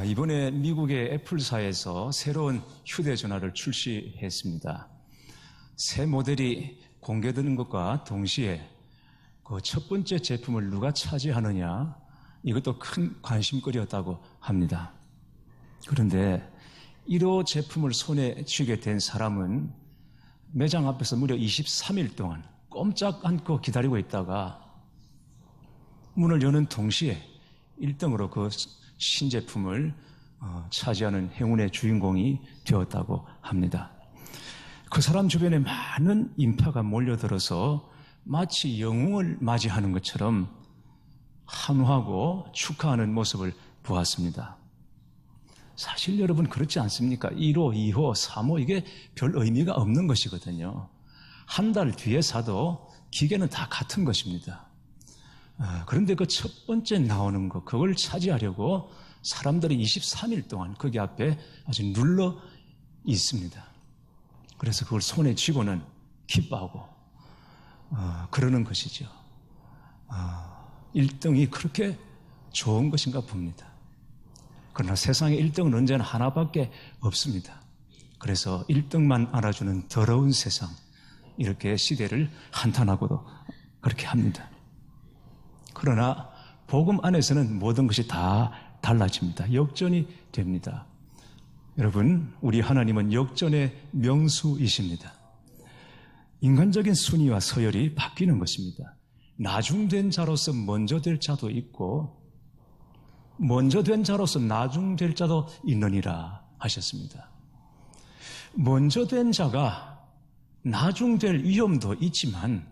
이번에 미국의 애플사에서 새로운 휴대전화를 출시했습니다. 새 모델이 공개되는 것과 동시에 그 첫 번째 제품을 누가 차지하느냐, 이것도 큰 관심거리였다고 합니다. 그런데 1호 제품을 손에 쥐게 된 사람은 매장 앞에서 무려 23일 동안 꼼짝 않고 기다리고 있다가 문을 여는 동시에 1등으로 그 신제품을 차지하는 행운의 주인공이 되었다고 합니다. 그 사람 주변에 많은 인파가 몰려들어서 마치 영웅을 맞이하는 것처럼 환호하고 축하하는 모습을 보았습니다. 사실 여러분 그렇지 않습니까? 1호, 2호, 3호 이게 별 의미가 없는 것이거든요. 한 달 뒤에 사도 기계는 다 같은 것입니다. 그런데 그 첫 번째 나오는 것, 그걸 차지하려고 사람들이 23일 동안 거기 앞에 아주 눌러 있습니다. 그래서 그걸 손에 쥐고는 기뻐하고 그러는 것이죠. 1등이 그렇게 좋은 것인가 봅니다. 그러나 세상에 1등은 언제나 하나밖에 없습니다. 그래서 1등만 알아주는 더러운 세상, 이렇게 시대를 한탄하고도 그렇게 합니다. 그러나 복음 안에서는 모든 것이 다 달라집니다. 역전이 됩니다. 여러분, 우리 하나님은 역전의 명수이십니다. 인간적인 순위와 서열이 바뀌는 것입니다. 나중된 자로서 먼저 될 자도 있고 먼저 된 자로서 나중될 자도 있느니라 하셨습니다. 먼저 된 자가 나중될 위험도 있지만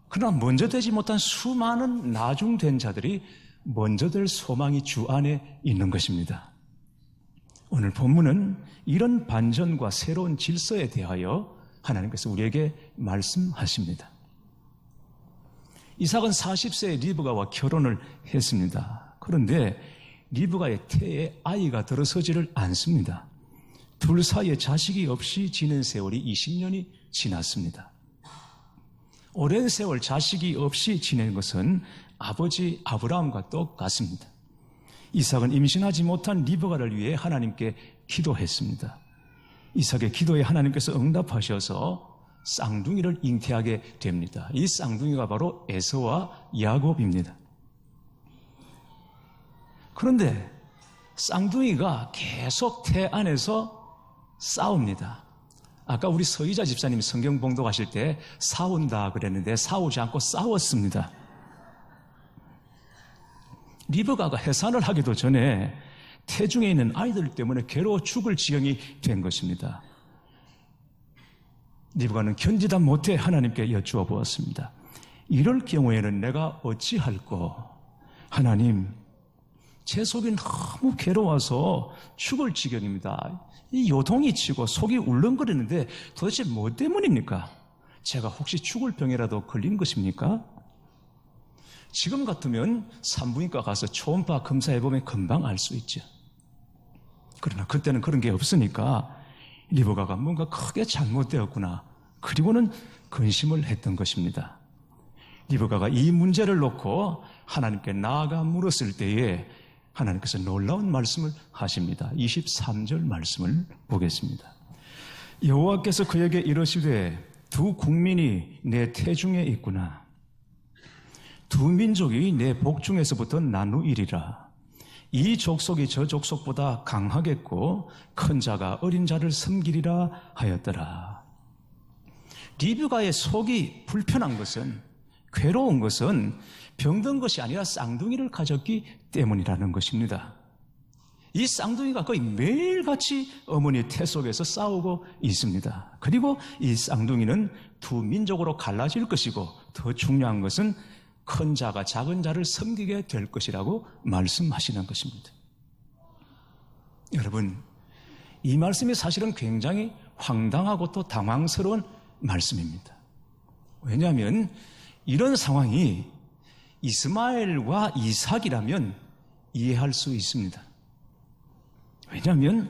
그러나 먼저 되지 못한 수많은 나중된 자들이 먼저 될 소망이 주 안에 있는 것입니다. 오늘 본문은 이런 반전과 새로운 질서에 대하여 하나님께서 우리에게 말씀하십니다. 이삭은 40세에 리브가와 결혼을 했습니다. 그런데 리브가의 태에 아이가 들어서지를 않습니다. 둘 사이에 자식이 없이 지낸 세월이 20년이 지났습니다. 오랜 세월 자식이 없이 지낸 것은 아버지 아브라함과 똑같습니다. 이삭은 임신하지 못한 리브가를 위해 하나님께 기도했습니다. 이삭의 기도에 하나님께서 응답하셔서 쌍둥이를 잉태하게 됩니다. 이 쌍둥이가 바로 에서와 야곱입니다. 그런데 쌍둥이가 계속 태 안에서 싸웁니다. 아까 우리 서희자 집사님이 성경 봉독하실 때 싸운다 그랬는데 싸우지 않고 싸웠습니다. 리브가가 해산을 하기도 전에 태중에 있는 아이들 때문에 괴로워 죽을 지경이 된 것입니다. 리브가는 견디다 못해 하나님께 여쭈어 보았습니다. 이럴 경우에는 내가 어찌할꼬? 하나님, 제 속이 너무 괴로워서 죽을 지경입니다. 이 요동이 치고 속이 울렁거리는데 도대체 뭐 때문입니까? 제가 혹시 죽을 병이라도 걸린 것입니까? 지금 같으면 산부인과 가서 초음파 검사해보면 금방 알 수 있죠. 그러나 그때는 그런 게 없으니까 리브가가 뭔가 크게 잘못되었구나. 그리고는 근심을 했던 것입니다. 리브가가 이 문제를 놓고 하나님께 나아가 물었을 때에 하나님께서 놀라운 말씀을 하십니다. 23절 말씀을 보겠습니다. 여호와께서 그에게 이르시되 두 국민이 내 태중에 있구나. 두 민족이 내 복중에서부터 나누이리라. 이 족속이 저 족속보다 강하겠고 큰 자가 어린 자를 섬기리라 하였더라. 리브가의 속이 불편한 것은, 괴로운 것은 병든 것이 아니라 쌍둥이를 가졌기 때문이라는 것입니다. 이 쌍둥이가 거의 매일같이 어머니 태 속에서 싸우고 있습니다. 그리고 이 쌍둥이는 두 민족으로 갈라질 것이고 더 중요한 것은 큰 자가 작은 자를 섬기게 될 것이라고 말씀하시는 것입니다. 여러분, 이 말씀이 사실은 굉장히 황당하고 또 당황스러운 말씀입니다. 왜냐하면 이런 상황이 이스마엘과 이삭이라면 이해할 수 있습니다. 왜냐하면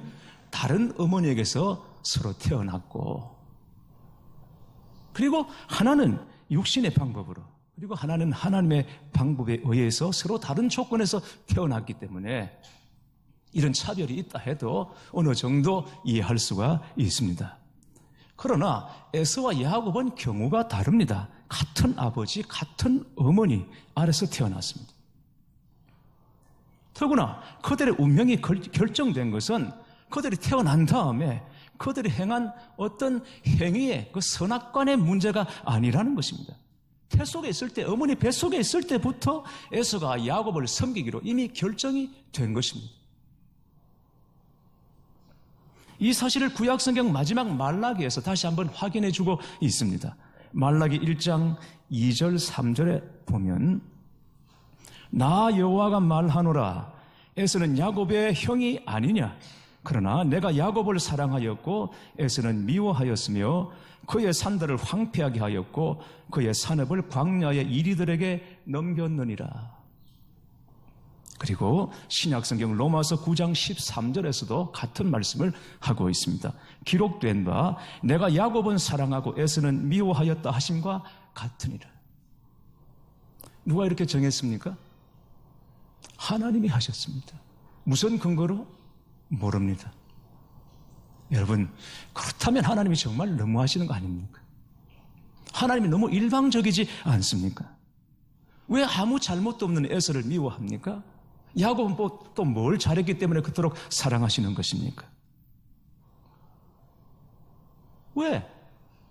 다른 어머니에게서 서로 태어났고, 그리고 하나는 육신의 방법으로, 그리고 하나는 하나님의 방법에 의해서 서로 다른 조건에서 태어났기 때문에 이런 차별이 있다 해도 어느 정도 이해할 수가 있습니다. 그러나 에서와 야곱은 경우가 다릅니다. 같은 아버지, 같은 어머니 아래서 태어났습니다. 더구나 그들의 운명이 결정된 것은 그들이 태어난 다음에 그들이 행한 어떤 행위의 그 선악관의 문제가 아니라는 것입니다. 태 속에 있을 때, 어머니 뱃속에 있을 때부터 에서가 야곱을 섬기기로 이미 결정이 된 것입니다. 이 사실을 구약성경 마지막 말라기에서 다시 한번 확인해 주고 있습니다. 말라기 1장 2절 3절에 보면 나 여호와가 말하노라 에서는 야곱의 형이 아니냐 그러나 내가 야곱을 사랑하였고 에서는 미워하였으며 그의 산들을 황폐하게 하였고 그의 산업을 광야의 이리들에게 넘겼느니라. 그리고 신약성경 로마서 9장 13절에서도 같은 말씀을 하고 있습니다. 기록된 바 내가 야곱은 사랑하고 에서는 미워하였다 하심과 같으니라. 누가 이렇게 정했습니까? 하나님이 하셨습니다. 무슨 근거로? 모릅니다. 여러분, 그렇다면 하나님이 정말 너무하시는 거 아닙니까? 하나님이 너무 일방적이지 않습니까? 왜 아무 잘못도 없는 에서를 미워합니까? 야곱은 또 뭘 잘했기 때문에 그토록 사랑하시는 것입니까? 왜?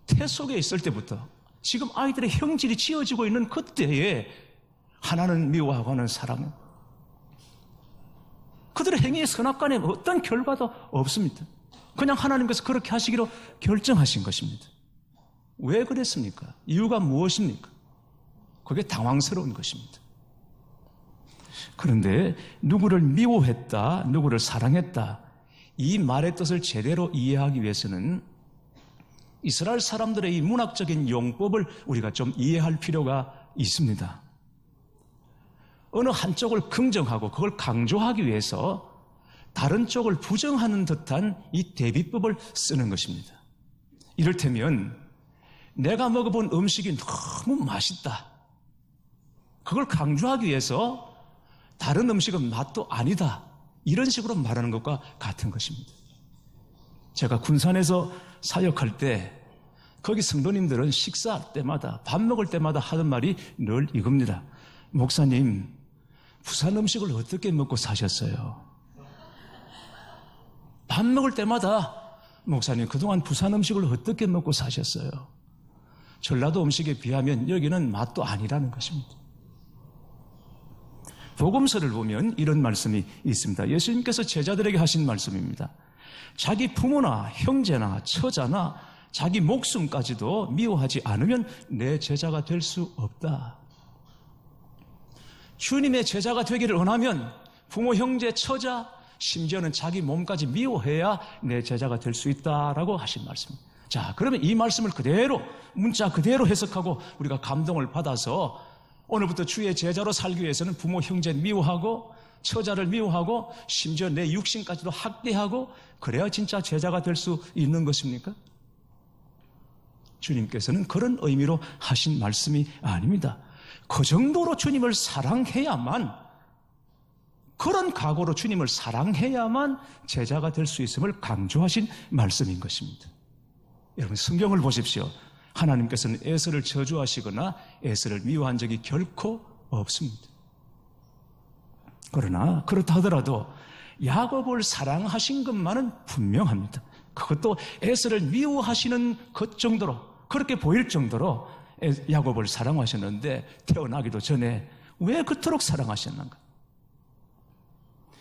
태 속에 있을 때부터 지금 아이들의 형질이 지어지고 있는 그때에 하나는 미워하고 하는 사랑은 그들의 행위의 선악간에 어떤 결과도 없습니다. 그냥 하나님께서 그렇게 하시기로 결정하신 것입니다. 왜 그랬습니까? 이유가 무엇입니까? 그게 당황스러운 것입니다. 그런데 누구를 미워했다, 누구를 사랑했다, 이 말의 뜻을 제대로 이해하기 위해서는 이스라엘 사람들의 이 문학적인 용법을 우리가 좀 이해할 필요가 있습니다. 어느 한쪽을 긍정하고 그걸 강조하기 위해서 다른 쪽을 부정하는 듯한 이 대비법을 쓰는 것입니다. 이를테면 내가 먹어본 음식이 너무 맛있다. 그걸 강조하기 위해서 다른 음식은 맛도 아니다. 이런 식으로 말하는 것과 같은 것입니다. 제가 군산에서 사역할 때 거기 성도님들은 식사할 때마다 밥 먹을 때마다 하는 말이 늘 이겁니다. 목사님, 부산 음식을 어떻게 먹고 사셨어요? 밥 먹을 때마다 목사님, 그동안 부산 음식을 어떻게 먹고 사셨어요? 전라도 음식에 비하면 여기는 맛도 아니라는 것입니다. 복음서를 보면 이런 말씀이 있습니다. 예수님께서 제자들에게 하신 말씀입니다. 자기 부모나 형제나 처자나 자기 목숨까지도 미워하지 않으면 내 제자가 될 수 없다. 주님의 제자가 되기를 원하면 부모, 형제, 처자, 심지어는 자기 몸까지 미워해야 내 제자가 될 수 있다라고 하신 말씀입니다. 자, 그러면 이 말씀을 그대로, 문자 그대로 해석하고 우리가 감동을 받아서 오늘부터 주의 제자로 살기 위해서는 부모, 형제를 미워하고 처자를 미워하고 심지어 내 육신까지도 학대하고 그래야 진짜 제자가 될 수 있는 것입니까? 주님께서는 그런 의미로 하신 말씀이 아닙니다. 그 정도로 주님을 사랑해야만, 그런 각오로 주님을 사랑해야만 제자가 될 수 있음을 강조하신 말씀인 것입니다. 여러분, 성경을 보십시오. 하나님께서는 에서를 저주하시거나 에서를 미워한 적이 결코 없습니다. 그러나 그렇다 하더라도 야곱을 사랑하신 것만은 분명합니다. 그것도 에서를 미워하시는 것 정도로, 그렇게 보일 정도로 야곱을 사랑하셨는데 태어나기도 전에 왜 그토록 사랑하셨는가?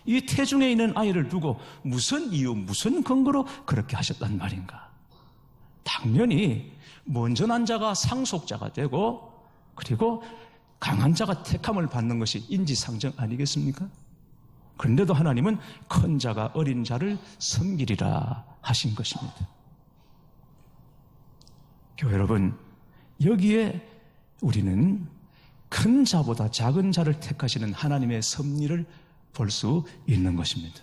이 태중에 있는 아이를 두고 무슨 이유, 무슨 근거로 그렇게 하셨단 말인가? 당연히 먼저 난 자가 상속자가 되고 그리고 강한 자가 택함을 받는 것이 인지상정 아니겠습니까? 그런데도 하나님은 큰 자가 어린 자를 섬기리라 하신 것입니다. 교회 여러분, 여기에 우리는 큰 자보다 작은 자를 택하시는 하나님의 섭리를 볼 수 있는 것입니다.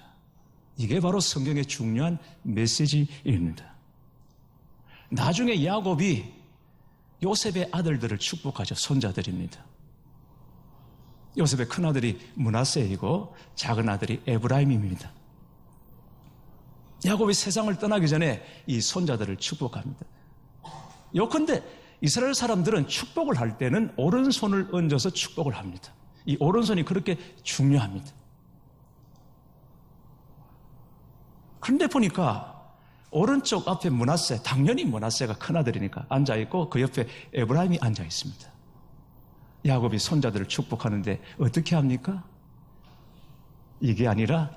이게 바로 성경의 중요한 메시지입니다. 나중에 야곱이 요셉의 아들들을 축복하죠. 손자들입니다. 요셉의 큰아들이 므낫세이고 작은 아들이 에브라임입니다. 야곱이 세상을 떠나기 전에 이 손자들을 축복합니다. 요컨대 이스라엘 사람들은 축복을 할 때는 오른손을 얹어서 축복을 합니다. 이 오른손이 그렇게 중요합니다. 그런데 보니까 오른쪽 앞에 므낫세, 당연히 므낫세가 큰아들이니까 앉아있고 그 옆에 에브라임이 앉아있습니다. 야곱이 손자들을 축복하는데 어떻게 합니까? 이게 아니라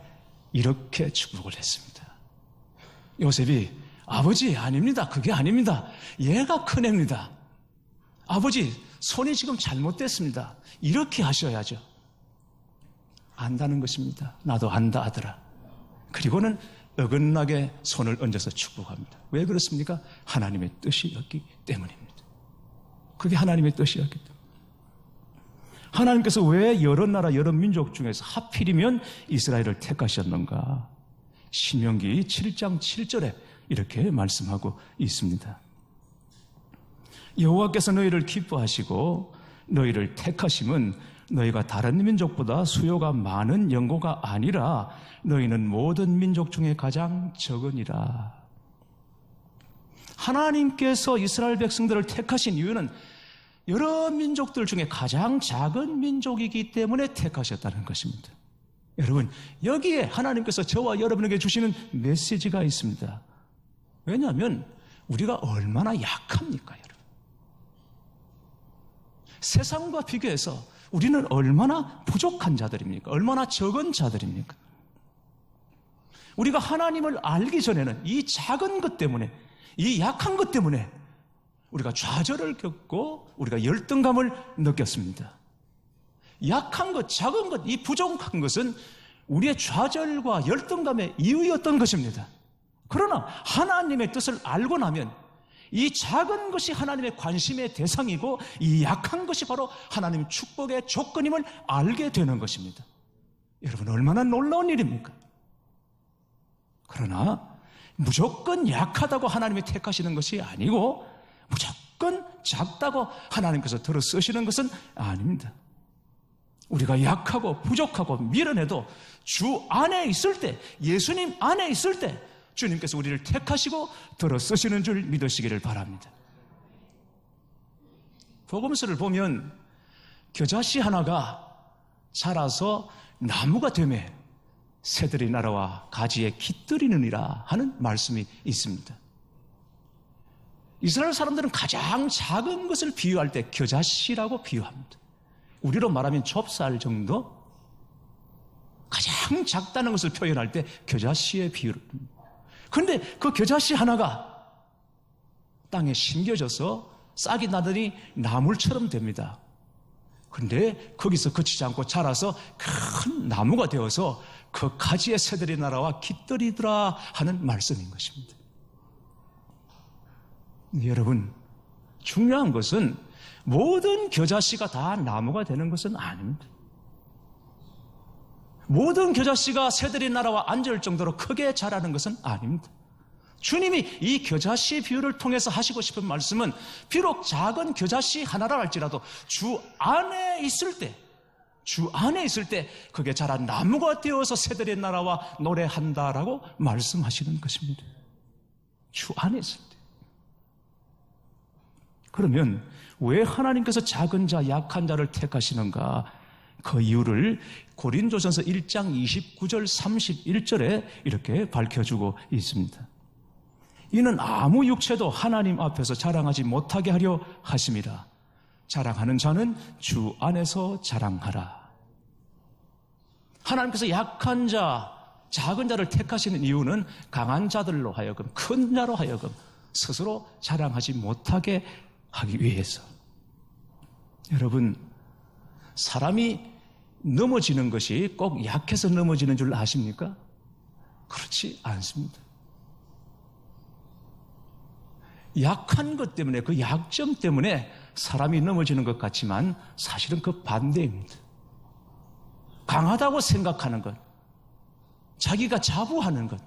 이렇게 축복을 했습니다. 요셉이 아버지 아닙니다. 그게 아닙니다. 얘가 큰애입니다. 아버지 손이 지금 잘못됐습니다. 이렇게 하셔야죠. 안다는 것입니다. 나도 안다 아들아. 그리고는 어긋나게 손을 얹어서 축복합니다. 왜 그렇습니까? 하나님의 뜻이었기 때문입니다. 그게 하나님의 뜻이었기 때문입니다. 하나님께서 왜 여러 나라 여러 민족 중에서 하필이면 이스라엘을 택하셨는가? 신명기 7장 7절에 이렇게 말씀하고 있습니다. 여호와께서 너희를 기뻐하시고 너희를 택하심은 너희가 다른 민족보다 수요가 많은 연고가 아니라 너희는 모든 민족 중에 가장 적으니라. 하나님께서 이스라엘 백성들을 택하신 이유는 여러 민족들 중에 가장 작은 민족이기 때문에 택하셨다는 것입니다. 여러분, 여기에 하나님께서 저와 여러분에게 주시는 메시지가 있습니다. 왜냐하면 우리가 얼마나 약합니까, 여러분? 세상과 비교해서 우리는 얼마나 부족한 자들입니까? 얼마나 적은 자들입니까? 우리가 하나님을 알기 전에는 이 작은 것 때문에, 이 약한 것 때문에 우리가 좌절을 겪고 우리가 열등감을 느꼈습니다. 약한 것, 작은 것, 이 부족한 것은 우리의 좌절과 열등감의 이유였던 것입니다. 그러나 하나님의 뜻을 알고 나면 이 작은 것이 하나님의 관심의 대상이고 이 약한 것이 바로 하나님의 축복의 조건임을 알게 되는 것입니다. 여러분, 얼마나 놀라운 일입니까? 그러나 무조건 약하다고 하나님이 택하시는 것이 아니고 무조건 작다고 하나님께서 들어 쓰시는 것은 아닙니다. 우리가 약하고 부족하고 미련해도 주 안에 있을 때, 예수님 안에 있을 때 주님께서 우리를 택하시고 들어 쓰시는 줄 믿으시기를 바랍니다. 복음서를 보면 겨자씨 하나가 자라서 나무가 되매 새들이 날아와 가지에 깃들이느니라 하는 말씀이 있습니다. 이스라엘 사람들은 가장 작은 것을 비유할 때 겨자씨라고 비유합니다. 우리로 말하면 좁쌀 정도? 가장 작다는 것을 표현할 때 겨자씨의 비유를 합니다. 그런데 그 겨자씨 하나가 땅에 심겨져서 싹이 나더니 나물처럼 됩니다. 그런데 거기서 그치지 않고 자라서 큰 나무가 되어서 그 가지에 새들이 날아와 깃들이더라 하는 말씀인 것입니다. 여러분, 중요한 것은 모든 겨자씨가 다 나무가 되는 것은 아닙니다. 모든 겨자씨가 새들이 날아와 앉을 정도로 크게 자라는 것은 아닙니다. 주님이 이 겨자씨 비유를 통해서 하시고 싶은 말씀은 비록 작은 겨자씨 하나라 할지라도 주 안에 있을 때 그게 자란 나무가 되어서 새들이 날아와 노래한다라고 말씀하시는 것입니다. 주 안에 있을 때. 그러면 왜 하나님께서 작은 자, 약한 자를 택하시는가? 그 이유를 고린도전서 1장 29절 31절에 이렇게 밝혀주고 있습니다. 이는 아무 육체도 하나님 앞에서 자랑하지 못하게 하려 하심이라. 자랑하는 자는 주 안에서 자랑하라. 하나님께서 약한 자, 작은 자를 택하시는 이유는 강한 자들로 하여금, 큰 자로 하여금 스스로 자랑하지 못하게 하기 위해서. 여러분, 사람이 넘어지는 것이 꼭 약해서 넘어지는 줄 아십니까? 그렇지 않습니다. 약한 것 때문에, 그 약점 때문에 사람이 넘어지는 것 같지만 사실은 그 반대입니다. 강하다고 생각하는 것, 자기가 자부하는 것,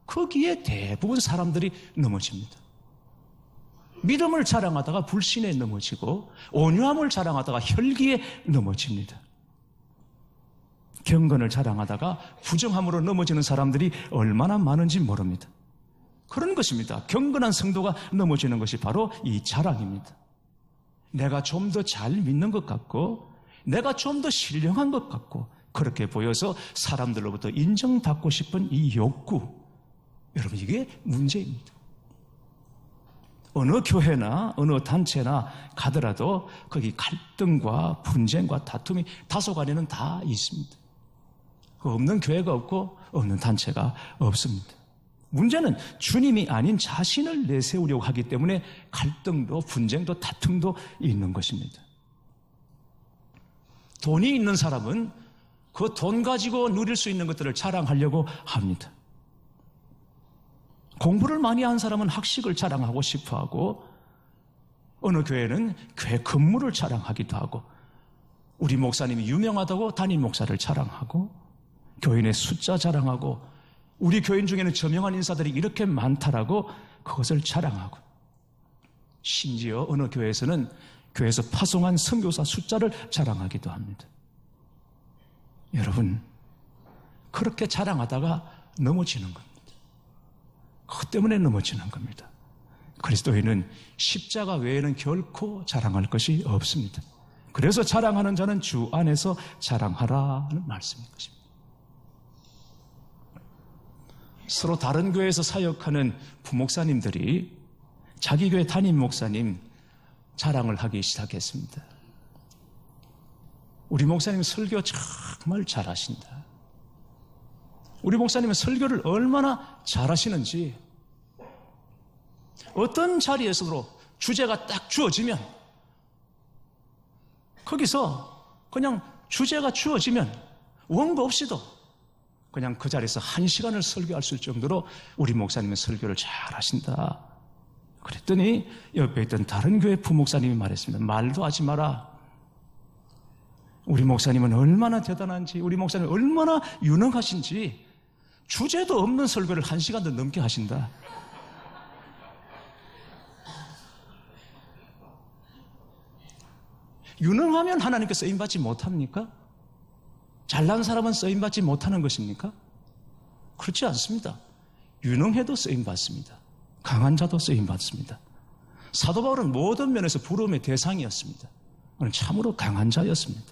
거기에 대부분 사람들이 넘어집니다. 믿음을 자랑하다가 불신에 넘어지고 온유함을 자랑하다가 혈기에 넘어집니다. 경건을 자랑하다가 부정함으로 넘어지는 사람들이 얼마나 많은지 모릅니다. 그런 것입니다. 경건한 성도가 넘어지는 것이 바로 이 자랑입니다. 내가 좀 더 잘 믿는 것 같고 내가 좀 더 신령한 것 같고 그렇게 보여서 사람들로부터 인정받고 싶은 이 욕구, 여러분 이게 문제입니다. 어느 교회나 어느 단체나 가더라도 거기 갈등과 분쟁과 다툼이 다소간에는 다 있습니다. 없는 교회가 없고 없는 단체가 없습니다. 문제는 주님이 아닌 자신을 내세우려고 하기 때문에 갈등도 분쟁도 다툼도 있는 것입니다. 돈이 있는 사람은 그 돈 가지고 누릴 수 있는 것들을 자랑하려고 합니다. 공부를 많이 한 사람은 학식을 자랑하고 싶어하고 어느 교회는 교회 건물을 자랑하기도 하고 우리 목사님이 유명하다고 담임 목사를 자랑하고 교인의 숫자 자랑하고 우리 교인 중에는 저명한 인사들이 이렇게 많다라고 그것을 자랑하고 심지어 어느 교회에서는 교회에서 파송한 선교사 숫자를 자랑하기도 합니다. 여러분 그렇게 자랑하다가 넘어지는 겁니다. 그것 때문에 넘어지는 겁니다. 그리스도인은 십자가 외에는 결코 자랑할 것이 없습니다. 그래서 자랑하는 자는 주 안에서 자랑하라는 말씀인 것입니다. 서로 다른 교회에서 사역하는 부목사님들이 자기 교회 담임 목사님 자랑을 하기 시작했습니다. 우리 목사님 설교 정말 잘하신다. 우리 목사님은 설교를 얼마나 잘하시는지 어떤 자리에서도 주제가 딱 주어지면 거기서 그냥 주제가 주어지면 원고 없이도 그냥 그 자리에서 1시간을 설교할 수 있을 정도로 우리 목사님은 설교를 잘하신다. 그랬더니 옆에 있던 다른 교회 부목사님이 말했습니다. 말도 하지 마라. 우리 목사님은 얼마나 대단한지 우리 목사님은 얼마나 유능하신지 주제도 없는 설교를 1시간도 넘게 하신다. 유능하면 하나님께 쓰임받지 못합니까? 잘난 사람은 쓰임받지 못하는 것입니까? 그렇지 않습니다. 유능해도 쓰임받습니다. 강한 자도 쓰임받습니다. 사도 바울은 모든 면에서 부러움의 대상이었습니다. 그는 참으로 강한 자였습니다.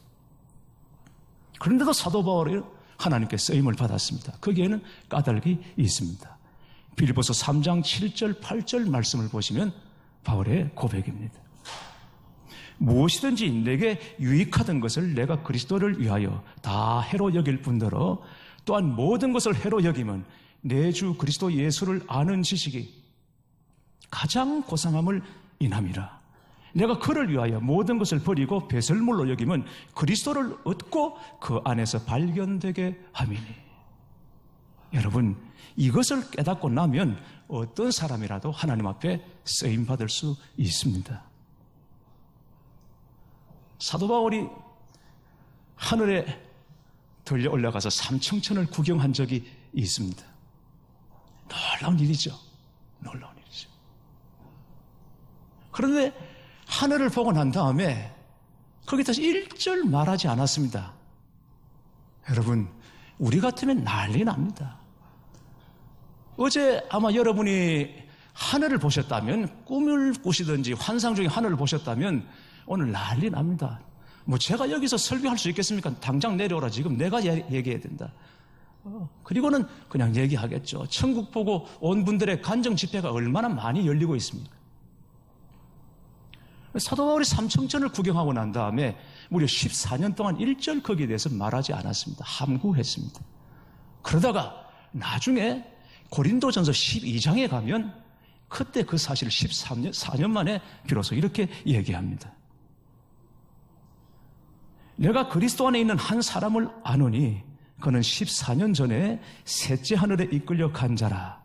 그런데도 사도 바울이 하나님께 쓰임을 받았습니다. 거기에는 까닭이 있습니다. 빌립보서 3장 7절 8절 말씀을 보시면 바울의 고백입니다. 무엇이든지 내게 유익하던 것을 내가 그리스도를 위하여 다 해로 여길 뿐더러 또한 모든 것을 해로 여김은 내 주 그리스도 예수를 아는 지식이 가장 고상함을 인함이라. 내가 그를 위하여 모든 것을 버리고 배설물로 여김은 그리스도를 얻고 그 안에서 발견되게 함이니. 여러분 이것을 깨닫고 나면 어떤 사람이라도 하나님 앞에 쓰임받을 수 있습니다. 사도 바울이 하늘에 들려 올라가서 삼청천을 구경한 적이 있습니다. 놀라운 일이죠. 놀라운 일이죠. 그런데 하늘을 보고 난 다음에 거기다 1절 말하지 않았습니다. 여러분 우리 같으면 난리 납니다. 어제 아마 여러분이 하늘을 보셨다면 꿈을 꾸시든지 환상 중에 하늘을 보셨다면 오늘 난리 납니다. 뭐 제가 여기서 설교할 수 있겠습니까? 당장 내려오라. 지금 내가 얘기해야 된다. 그리고는 그냥 얘기하겠죠. 천국 보고 온 분들의 간정 집회가 얼마나 많이 열리고 있습니까? 사도 바울이 삼청천을 구경하고 난 다음에 무려 14년 동안 1절 거기에 대해서 말하지 않았습니다. 함구했습니다. 그러다가 나중에 고린도전서 12장에 가면 그때 그 사실을 14년 만에 비로소 이렇게 얘기합니다. 내가 그리스도 안에 있는 한 사람을 아노니 그는 14년 전에 셋째 하늘에 이끌려 간 자라.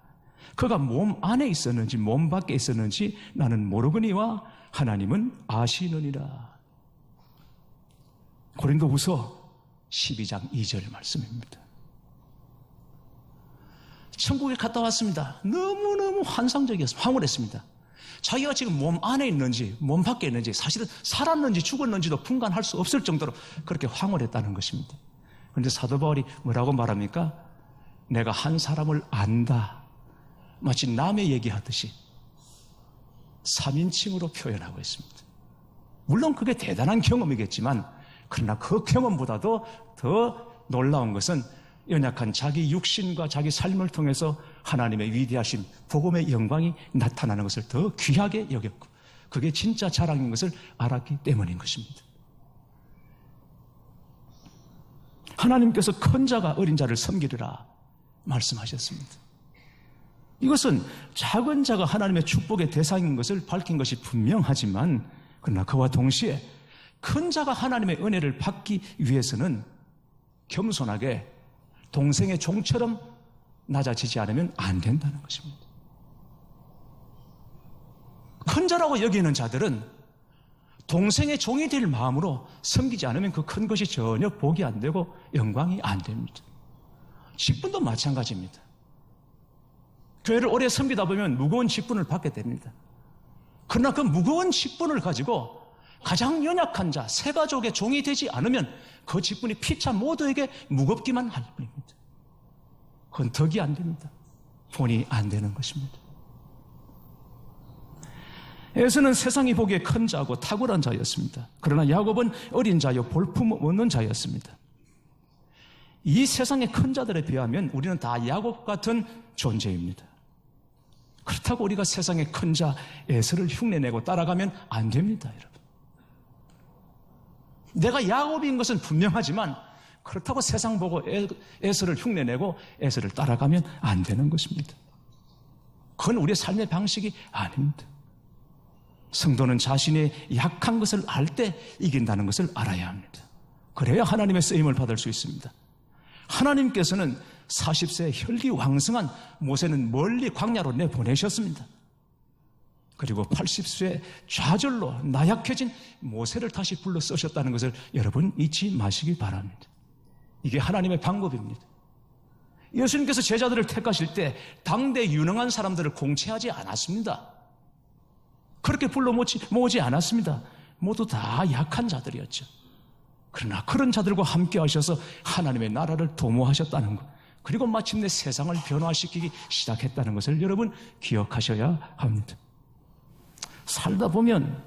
그가 몸 안에 있었는지 몸 밖에 있었는지 나는 모르거니와 하나님은 아시느니라. 고린도후서 12장 2절 말씀입니다. 천국에 갔다 왔습니다. 너무너무 환상적이었습니다. 황홀했습니다. 자기가 지금 몸 안에 있는지 몸 밖에 있는지 사실은 살았는지 죽었는지도 분간할 수 없을 정도로 그렇게 황홀했다는 것입니다. 그런데 사도 바울이 뭐라고 말합니까? 내가 한 사람을 안다. 마치 남의 얘기하듯이 3인칭으로 표현하고 있습니다. 물론 그게 대단한 경험이겠지만 그러나 그 경험보다도 더 놀라운 것은 연약한 자기 육신과 자기 삶을 통해서 하나님의 위대하신 복음의 영광이 나타나는 것을 더 귀하게 여겼고 그게 진짜 자랑인 것을 알았기 때문인 것입니다. 하나님께서 큰 자가 어린 자를 섬기리라 말씀하셨습니다. 이것은 작은 자가 하나님의 축복의 대상인 것을 밝힌 것이 분명하지만 그러나 그와 동시에 큰 자가 하나님의 은혜를 받기 위해서는 겸손하게 동생의 종처럼 낮아지지 않으면 안 된다는 것입니다. 큰 자라고 여기는 자들은 동생의 종이 될 마음으로 섬기지 않으면 그 큰 것이 전혀 복이 안 되고 영광이 안 됩니다. 직분도 마찬가지입니다. 교회를 오래 섬기다 보면 무거운 직분을 받게 됩니다. 그러나 그 무거운 직분을 가지고 가장 연약한 자, 새 가족의 종이 되지 않으면 그 직분이 피차 모두에게 무겁기만 할 뿐입니다. 그건 덕이 안 됩니다. 본이 안 되는 것입니다. 에서는 세상이 보기에 큰 자고 탁월한 자였습니다. 그러나 야곱은 어린 자요 볼품 없는 자였습니다. 이 세상의 큰 자들에 비하면 우리는 다 야곱 같은 존재입니다. 그렇다고 우리가 세상의 큰 자 에서를 흉내내고 따라가면 안 됩니다, 여러분. 내가 야곱인 것은 분명하지만 그렇다고 세상 보고 에서를 흉내내고 에서를 따라가면 안 되는 것입니다. 그건 우리의 삶의 방식이 아닙니다. 성도는 자신의 약한 것을 알 때 이긴다는 것을 알아야 합니다. 그래야 하나님의 쓰임을 받을 수 있습니다. 하나님께서는 40세 혈기왕성한 모세는 멀리 광야로 내보내셨습니다. 그리고 80세 좌절로 나약해진 모세를 다시 불러 쓰셨다는 것을 여러분 잊지 마시기 바랍니다. 이게 하나님의 방법입니다. 예수님께서 제자들을 택하실 때 당대 유능한 사람들을 공채하지 않았습니다. 그렇게 불러 모으지 않았습니다. 모두 다 약한 자들이었죠. 그러나 그런 자들과 함께 하셔서 하나님의 나라를 도모하셨다는 것, 그리고 마침내 세상을 변화시키기 시작했다는 것을 여러분 기억하셔야 합니다. 살다 보면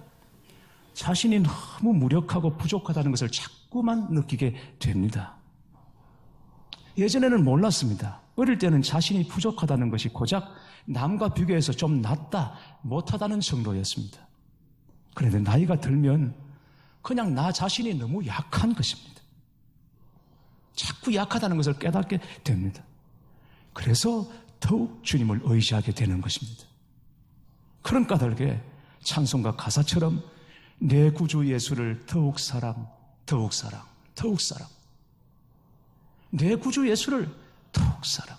자신이 너무 무력하고 부족하다는 것을 자꾸만 느끼게 됩니다. 예전에는 몰랐습니다. 어릴 때는 자신이 부족하다는 것이 고작 남과 비교해서 좀 낫다, 못하다는 정도였습니다. 그런데 나이가 들면 그냥 나 자신이 너무 약한 것입니다. 자꾸 약하다는 것을 깨닫게 됩니다. 그래서 더욱 주님을 의지하게 되는 것입니다. 그런 까닭에 찬송가 가사처럼 내 구주 예수를 더욱 사랑, 더욱 사랑, 더욱 사랑. 내 구주 예수를 더욱 사랑,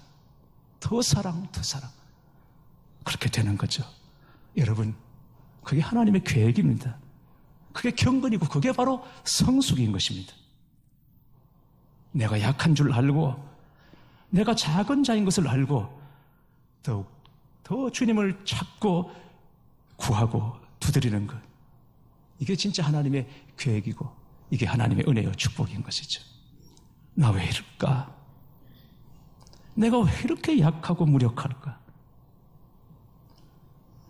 더 사랑, 더 사랑. 그렇게 되는 거죠. 여러분, 그게 하나님의 계획입니다. 그게 경건이고 그게 바로 성숙인 것입니다. 내가 약한 줄 알고 내가 작은 자인 것을 알고 더욱 더 주님을 찾고 구하고 두드리는 것, 이게 진짜 하나님의 계획이고 이게 하나님의 은혜와 축복인 것이죠. 나 왜 이럴까? 내가 왜 이렇게 약하고 무력할까?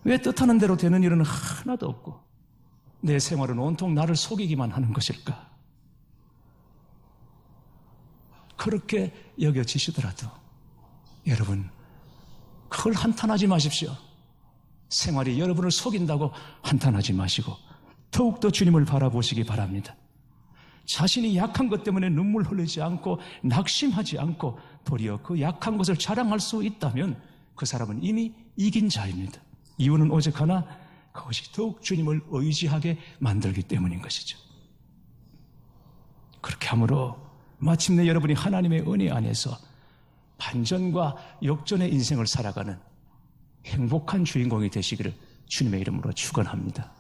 왜 뜻하는 대로 되는 일은 하나도 없고 내 생활은 온통 나를 속이기만 하는 것일까? 그렇게 여겨지시더라도 여러분, 그걸 한탄하지 마십시오. 생활이 여러분을 속인다고 한탄하지 마시고 더욱더 주님을 바라보시기 바랍니다. 자신이 약한 것 때문에 눈물 흘리지 않고 낙심하지 않고 도리어 그 약한 것을 자랑할 수 있다면 그 사람은 이미 이긴 자입니다. 이유는 오직 하나, 그것이 더욱 주님을 의지하게 만들기 때문인 것이죠. 그렇게 함으로 마침내 여러분이 하나님의 은혜 안에서 반전과 역전의 인생을 살아가는 행복한 주인공이 되시기를 주님의 이름으로 축원합니다.